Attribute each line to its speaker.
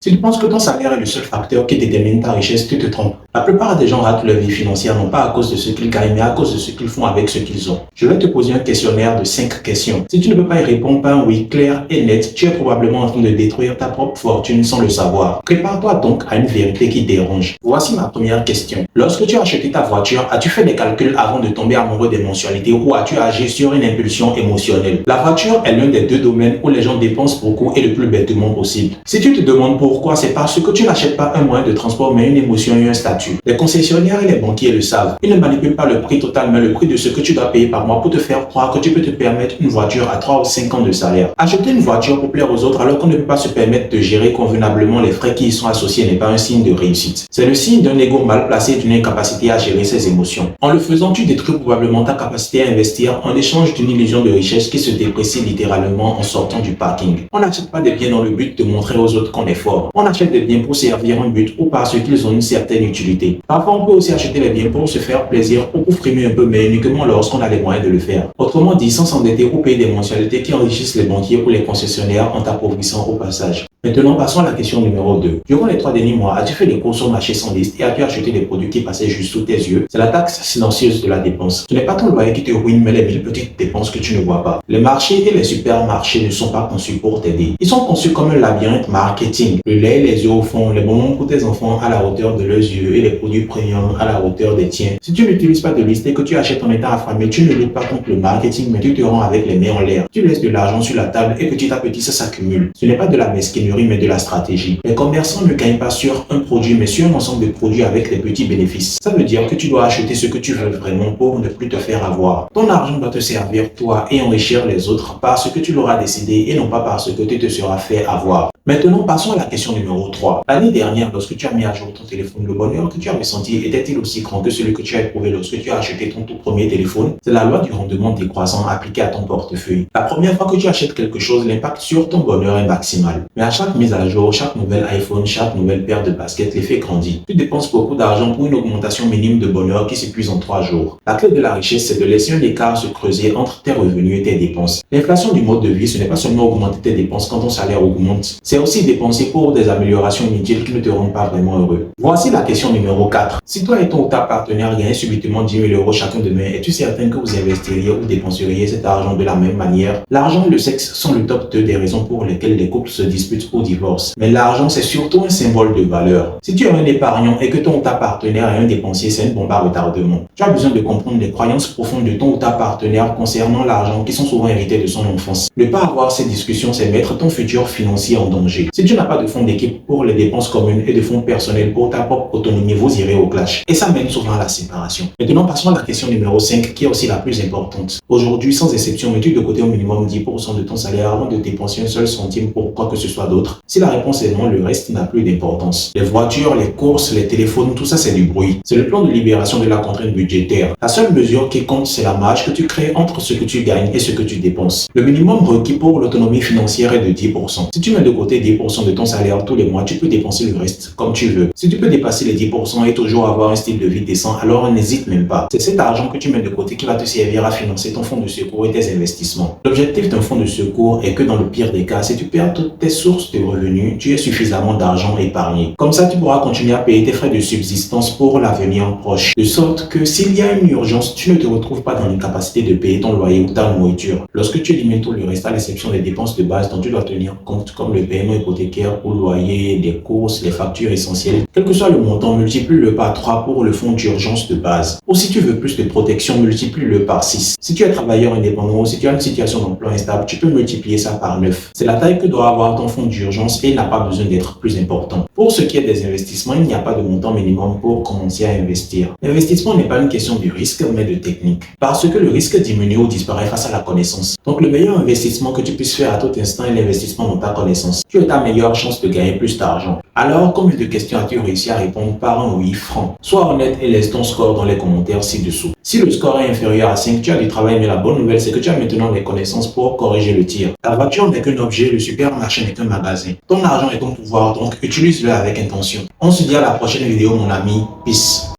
Speaker 1: Si tu penses que ton salaire est le seul facteur qui détermine ta richesse, tu te trompes. La plupart des gens ratent leur vie financière non pas à cause de ce qu'ils gagnent, mais à cause de ce qu'ils font avec ce qu'ils ont. Je vais te poser un questionnaire de 5 questions. Si tu ne peux pas y répondre par un oui clair et net, tu es probablement en train de détruire ta propre fortune sans le savoir. Prépare-toi donc à une vérité qui dérange. Voici ma première question. Lorsque tu as acheté ta voiture, as-tu fait des calculs avant de tomber amoureux des mensualités ou as-tu agi sur une impulsion émotionnelle? La voiture est l'un des deux domaines où les gens dépensent beaucoup et le plus bêtement possible. Si tu te demandes pourquoi, c'est parce que tu n'achètes pas un moyen de transport mais une émotion et un statut. Les concessionnaires et les banquiers le savent. Ils ne manipulent pas le prix total mais le prix de ce que tu dois payer par mois pour te faire croire que tu peux te permettre une voiture à 3 ou 5 ans de salaire. Acheter une voiture pour plaire aux autres alors qu'on ne peut pas se permettre de gérer convenablement les frais qui y sont associés n'est pas un signe de réussite. C'est le signe d'un ego mal placé et d'une incapacité à gérer ses émotions. En le faisant, tu détruis probablement ta capacité à investir en échange d'une illusion de richesse qui se déprécie littéralement en sortant du parking. On n'achète pas des biens dans le but de montrer aux autres qu'on est fort. On achète des biens pour servir un but ou parce qu'ils ont une certaine utilité. Parfois, on peut aussi acheter les biens pour se faire plaisir ou pour frimer un peu, mais uniquement lorsqu'on a les moyens de le faire. Autrement dit, sans s'endetter ou payer des mensualités qui enrichissent les banquiers ou les concessionnaires en t'appauvrissant au passage. Maintenant, passons à la question numéro 2. Durant les 3 derniers mois, as-tu fait des courses au marché sans liste et as-tu acheté des produits qui passaient juste sous tes yeux? C'est la taxe silencieuse de la dépense. Ce n'est pas ton loyer qui te ruine, mais les 1000 petites dépenses que tu ne vois pas. Les marchés et les supermarchés ne sont pas conçus pour t'aider. Ils sont conçus comme un labyrinthe marketing. Le lait, les œufs au fond, les bonbons pour tes enfants à la hauteur de leurs yeux et les produits premium à la hauteur des tiens. Si tu n'utilises pas de liste et que tu achètes en état affamé, tu ne luttes pas contre le marketing, mais tu te rends avec les mains en l'air. Tu laisses de l'argent sur la table et petit à petit ça s'accumule. Ce n'est pas de la mesquinerie, mais de la stratégie. Les commerçants ne gagnent pas sur un produit, mais sur un ensemble de produits avec des petits bénéfices. Ça veut dire que tu dois acheter ce que tu veux vraiment pour ne plus te faire avoir. Ton argent doit te servir toi et enrichir les autres parce que tu l'auras décidé et non pas parce que tu te seras fait avoir. Maintenant, passons à la question numéro 3. L'année dernière, lorsque tu as mis à jour ton téléphone, le bonheur que tu as ressenti était-il aussi grand que celui que tu as éprouvé lorsque tu as acheté ton tout premier téléphone? C'est la loi du rendement décroissant appliquée à ton portefeuille. La première fois que tu achètes quelque chose, l'impact sur ton bonheur est maximal. Mais à chaque mise à jour, chaque nouvel iPhone, chaque nouvelle paire de baskets, l'effet grandit. Tu dépenses beaucoup d'argent pour une augmentation minime de bonheur qui s'épuise en 3 jours. La clé de la richesse, c'est de laisser un écart se creuser entre tes revenus et tes dépenses. L'inflation du mode de vie, ce n'est pas seulement augmenter tes dépenses quand ton salaire augmente, c'est aussi dépenser pour des améliorations inutiles qui ne te rendent pas vraiment heureux. Voici la question numéro 4. Si toi et ton ou ta partenaire gagnent subitement 10 000 euros chacun demain, es-tu certain que vous investiriez ou dépenseriez cet argent de la même manière? L'argent et le sexe sont le top 2 des raisons pour lesquelles les couples se disputent ou divorcent. Mais l'argent, c'est surtout un symbole de valeur. Si tu es un épargnant et que ton ou ta partenaire est un dépensier, c'est une bombe à retardement. Tu as besoin de comprendre les croyances profondes de ton ou ta partenaire concernant l'argent qui sont souvent héritées de son enfance. Ne pas avoir ces discussions, c'est mettre ton futur financier en danger. Si tu n'as pas de fonds d'équipe pour les dépenses communes et de fonds personnels pour ta propre autonomie, vous irez au clash. Et ça mène souvent à la séparation. Maintenant, passons à la question numéro 5 qui est aussi la plus importante. Aujourd'hui, sans exception, mets-tu de côté au minimum 10% de ton salaire avant de dépenser un seul centime pour quoi que ce soit d'autre? Si la réponse est non, le reste n'a plus d'importance. Les voitures, les courses, les téléphones, tout ça c'est du bruit. C'est le plan de libération de la contrainte budgétaire. La seule mesure qui compte, c'est la marge que tu crées entre ce que tu gagnes et ce que tu dépenses. Le minimum requis pour l'autonomie financière est de 10%. Si tu mets de côté 10% de ton salaire tous les mois, tu peux dépenser le reste comme tu veux. Si tu peux dépasser les 10% et toujours avoir un style de vie décent, alors n'hésite même pas. C'est cet argent que tu mets de côté qui va te servir à financer ton fonds de secours et tes investissements. L'objectif d'un fonds de secours est que dans le pire des cas, si tu perds toutes tes sources de revenus, tu aies suffisamment d'argent épargné. Comme ça, tu pourras continuer à payer tes frais de subsistance pour l'avenir proche. De sorte que s'il y a une urgence, tu ne te retrouves pas dans l'incapacité de payer ton loyer ou ta nourriture. Lorsque tu élimines tout le reste à l'exception des dépenses de base dont tu dois tenir compte comme le paiement hypothécaire ou loyer, les courses, les factures essentielles, quel que soit le montant, multiplie-le par 3 pour le fonds d'urgence de base. Ou si tu veux plus de protection, multiplie-le par 6. Si tu es travailleur indépendant ou si tu as une situation d'emploi instable, tu peux multiplier ça par 9. C'est la taille que doit avoir ton fonds d'urgence et il n'a pas besoin d'être plus important. Pour ce qui est des investissements, il n'y a pas de montant minimum pour commencer à investir. L'investissement n'est pas une question de risque, mais de technique. Parce que le risque diminue ou disparaît face à la connaissance. Donc le meilleur investissement que tu puisses faire à tout instant est l'investissement dans ta connaissance. Tu as ta meilleure chance de gagner plus d'argent. Alors, combien de questions as-tu réussi à répondre par un oui franc? Sois honnête et laisse ton score dans les commentaires ci-dessous. Si le score est inférieur à 5, tu as du travail, mais la bonne nouvelle, c'est que tu as maintenant les connaissances pour corriger le tir. Ta voiture n'est qu'un objet, le supermarché n'est qu'un magasin. Ton argent est ton pouvoir, donc utilise-le avec intention. On se dit à la prochaine vidéo, mon ami. Peace.